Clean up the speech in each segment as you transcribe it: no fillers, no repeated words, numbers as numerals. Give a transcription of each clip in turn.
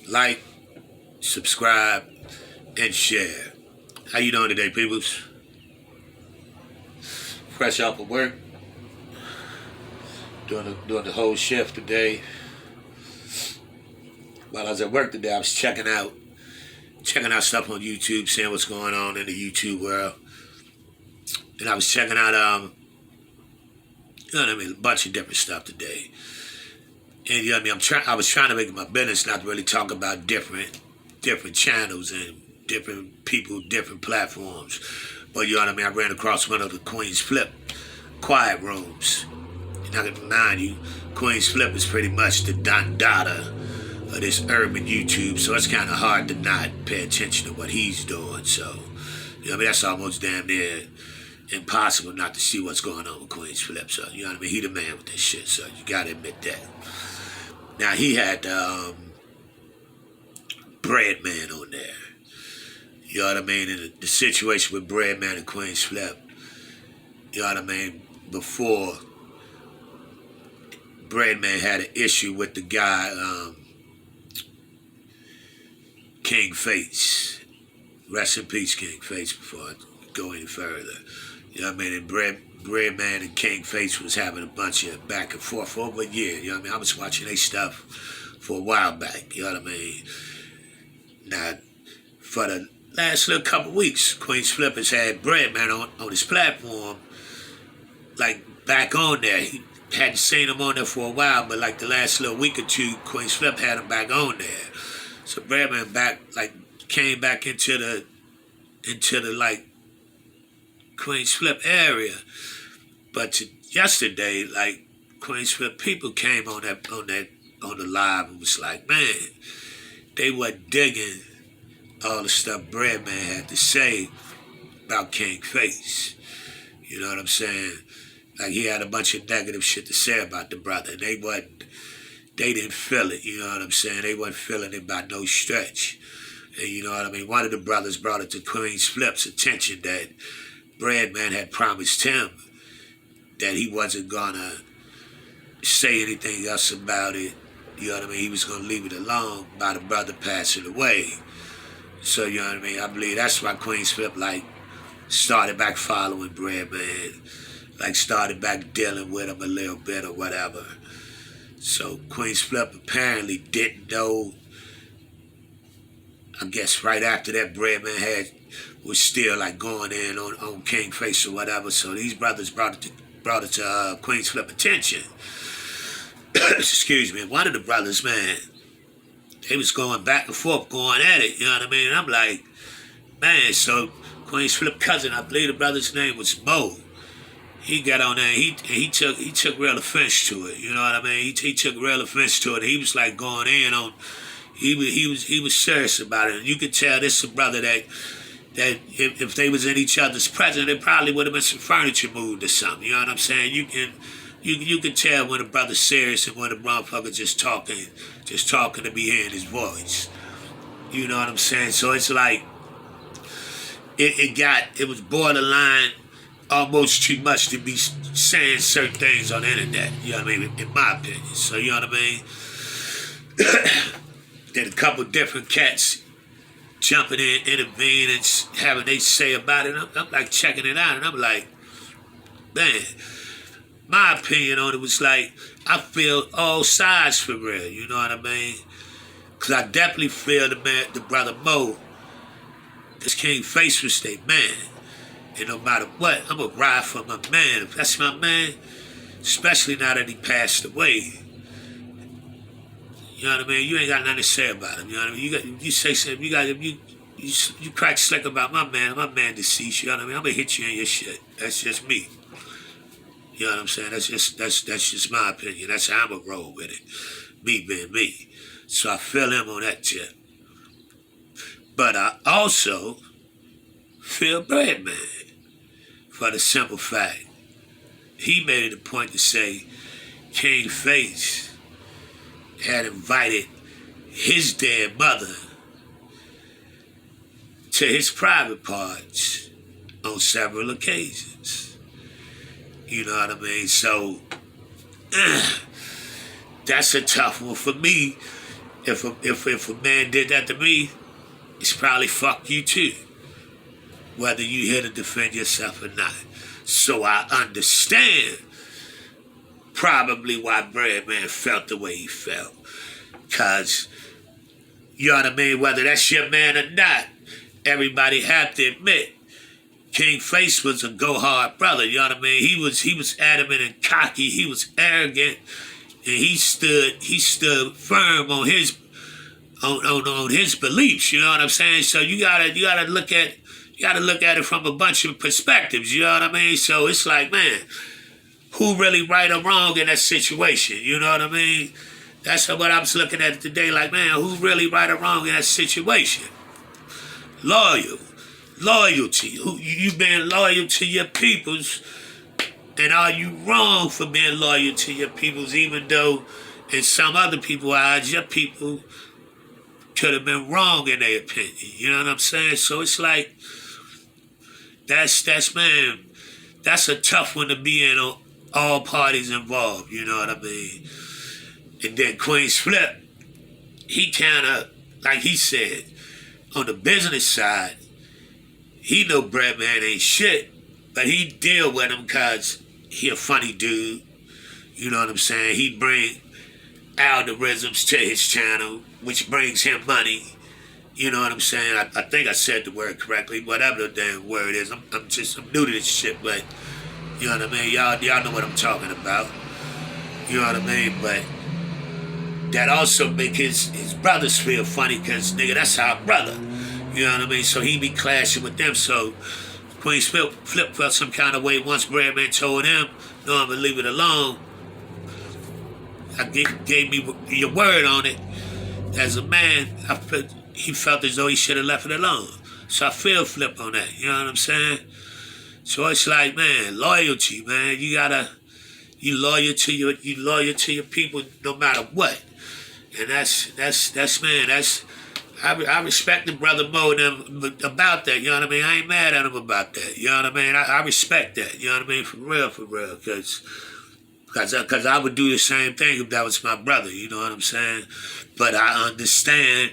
like, subscribe, and share. How you doing today, peoples? Fresh out of work, doing the whole shift today. While I was at work today, I was checking out stuff on YouTube, seeing what's going on in the YouTube world. And I was checking out a bunch of different stuff today. And I was trying to make it my business not to really talk about different channels and different people, different platforms. But I ran across one of the Queen's Flip quiet rooms. And I can remind you, Queen's Flip is pretty much the Don Dada of this urban YouTube, so it's kind of hard to not pay attention to what he's doing. So, that's almost damn near impossible not to see what's going on with Queen's Flip. So, he the man with this shit, so you gotta admit that. Now, he had Breadman on there. You know what I mean? And the situation with Breadman and Queen's Flip, you know what I mean? Before, Breadman had an issue with the guy, King Face. Rest in peace, King Face, before I go any further. You know what I mean? And Breadman and King Face was having a bunch of back and forth for over a year. You know what I mean? I was watching their stuff for a while back. You know what I mean? Now, for the last little couple weeks, Queen's Flip has had Breadman on his platform, like back on there. He hadn't seen him on there for a while, but like the last little week or two, Queen's Flip had him back on there. So Breadman came back into the Queen's Flip area. But yesterday, Queen's Flip people came on the live and was like, man, they were digging all the stuff Breadman had to say about King Face. You know what I'm saying? Like, he had a bunch of negative shit to say about the brother. And they didn't feel it, you know what I'm saying? They wasn't feeling it by no stretch. And you know what I mean? One of the brothers brought it to Queen's Flip's attention that Breadman had promised him that he wasn't gonna say anything else about it. You know what I mean? He was gonna leave it alone by the brother passing away. So, you know what I mean? I believe that's why Queen's Flip, started back following Breadman. Started back dealing with him a little bit or whatever. So Queen's Flip apparently didn't know. I guess right after that, Breadman was still going in on King Face or whatever. So these brothers brought it to Queen's Flip attention. Excuse me. And one of the brothers, man, they was going back and forth, going at it. You know what I mean? And I'm like, man. So Queen's Flip cousin, I believe the brother's name was Mo. He got on there and he took real offense to it. You know what I mean? He took real offense to it. He was going in on. He was serious about it. And you could tell this is a brother that if they was in each other's presence, there probably would have been some furniture moved or something. You know what I'm saying? You can tell when a brother's serious and when a motherfucker just talking to be hearing his voice. You know what I'm saying? So it's like it was borderline, almost too much to be saying certain things on the internet, you know what I mean, in my opinion. So, you know what I mean? Then a couple different cats jumping in, intervening, and having they say about it. I'm checking it out, and I'm like, man, my opinion on it was I feel all sides for real, you know what I mean? Because I definitely feel the brother Mo, this King Face was their man. And no matter what, I'm going to ride for my man. If that's my man, especially now that he passed away, you know what I mean? You ain't got nothing to say about him. You know what I mean? You say something, you crack slick about my man deceased, you know what I mean? I'm going to hit you in your shit. That's just me. You know what I'm saying? That's just my opinion. That's how I'm going to roll with it. Me being me. So I feel him on that tip. But I also feel Breadman. For the simple fact, he made it a point to say King Face had invited his dead mother to his private parts on several occasions. You know what I mean? So, that's a tough one for me if a man did that to me, it's probably fuck you too, whether you here to defend yourself or not. So I understand probably why Breadman felt the way he felt. Cause, you know what I mean, whether that's your man or not, everybody have to admit, King Face was a go-hard brother, you know what I mean? He was adamant and cocky, he was arrogant, and he stood firm on his on his beliefs, you know what I'm saying? So you gotta look at it from a bunch of perspectives, you know what I mean? So it's like, man, who really right or wrong in that situation, you know what I mean? That's what I was looking at today, like, man, who really right or wrong in that situation? Loyalty. You being loyal to your peoples, and are you wrong for being loyal to your peoples, even though in some other people's eyes, your people could have been wrong in their opinion, you know what I'm saying? So it's like, that's a tough one to be in on all parties involved, you know what I mean? And then Queen's Flip, he kind of, like he said, on the business side, he know Breadman ain't shit, but he deal with him because he a funny dude, you know what I'm saying? He bring algorithms to his channel, which brings him money, you know what I'm saying? I think I said the word correctly, whatever the damn word is. I'm new to this shit, but you know what I mean? Y'all know what I'm talking about, you know what I mean? But that also make his brothers feel funny, because, nigga, that's our brother. You know what I mean? So he be clashing with them. So Queen Flip felt some kind of way once Breadman told him, no, I'm going to leave it alone. I gave me your word on it. As a man, he felt as though he should have left it alone. So I feel Flip on that. You know what I'm saying? So it's like, man, loyalty, man. You loyal to your people no matter what. And that's man, I respect the brother Mo and them about that, you know what I mean? I ain't mad at him about that, you know what I mean? I respect that, you know what I mean? For real, because I would do the same thing if that was my brother, you know what I'm saying? But I understand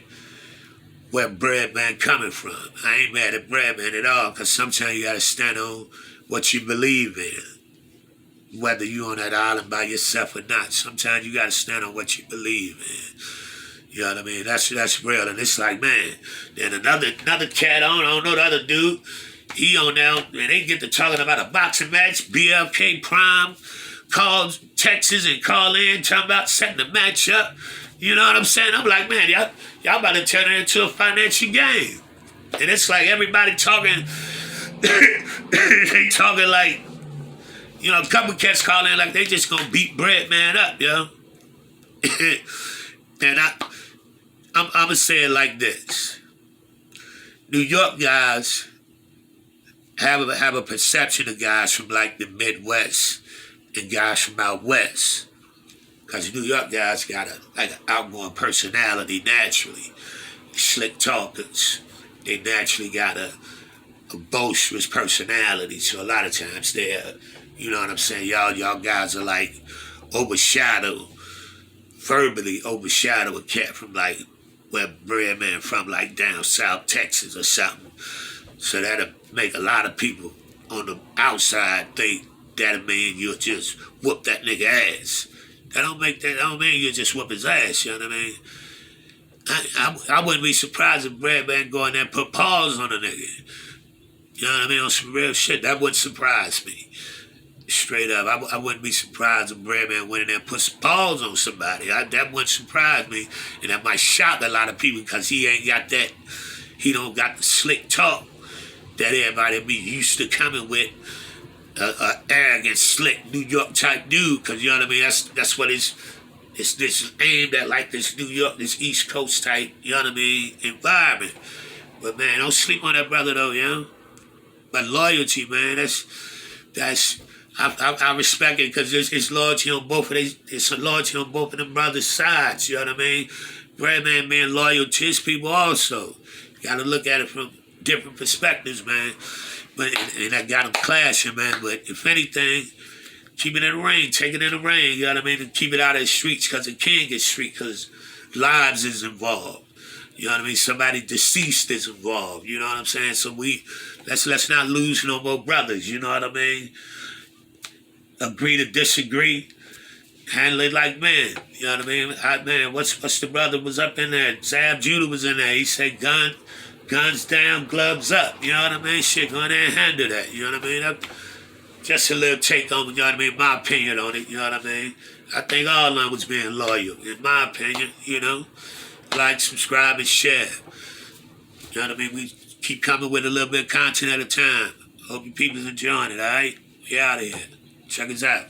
where Breadman coming from. I ain't mad at Breadman at all, because sometimes you gotta stand on what you believe in, whether you on that island by yourself or not. Sometimes you gotta stand on what you believe in. You know what I mean? That's real. And it's like, man, then another cat I don't know the other dude, he on now, and they get to talking about a boxing match, BLK Prime, called Texas and call in, talking about setting the match up. You know what I'm saying? I'm like, man, y'all about to turn it into a financial game. And it's like everybody talking, they talking like, you know, a couple cats call in like they just gonna beat Breadman up, yo. And I'm gonna say it like this: New York guys have a perception of guys from like the Midwest and guys from out west, because New York guys got an outgoing personality naturally, slick talkers. They naturally got a boisterous personality, so a lot of times they're, you know what I'm saying? Y'all guys are like verbally overshadow a cat from like where Breadman from, like down South Texas or something. So that'll make a lot of people on the outside think that mean you'll just whoop that nigga ass. That don't mean you'll just whoop his ass, you know what I mean? I wouldn't be surprised if Breadman go in there and put paws on a nigga. You know what I mean? On some real shit. That wouldn't surprise me. Straight up. I wouldn't be surprised if Breadman went in there and put some paws on somebody. That wouldn't surprise me. And that might shock a lot of people, because he don't got the slick talk that everybody be used to coming with. Arrogant, slick, New York type dude, because you know what I mean? That's what it's this aimed at, like this New York, this East Coast type, you know what I mean, environment. But man, don't sleep on that brother though, you know? But loyalty, man, I respect it, because it's loyalty on both of them brothers' sides, you know what I mean? Breadman being loyal to his people also. You gotta look at it from different perspectives, man. But and I got them clashing, man. But if anything, keep it in the ring, take it in the ring, you know what I mean? And keep it out of the streets, because the king is street, because lives is involved. You know what I mean? Somebody deceased is involved. You know what I'm saying? So let's not lose no more brothers. You know what I mean? Agree to disagree. Handle it like men. You know what I mean? Man, what's the brother was up in there? Zab Judah was in there. He said guns down, gloves up. You know what I mean? Shit, go in there and handle that. You know what I mean? Just a little take on, you know what I mean, my opinion on it, you know what I mean? I think all of them was being loyal, in my opinion, you know? Like, subscribe, and share. You know what I mean? We keep coming with a little bit of content at a time. Hope you people's enjoying it, all right? We out of here. Check us out.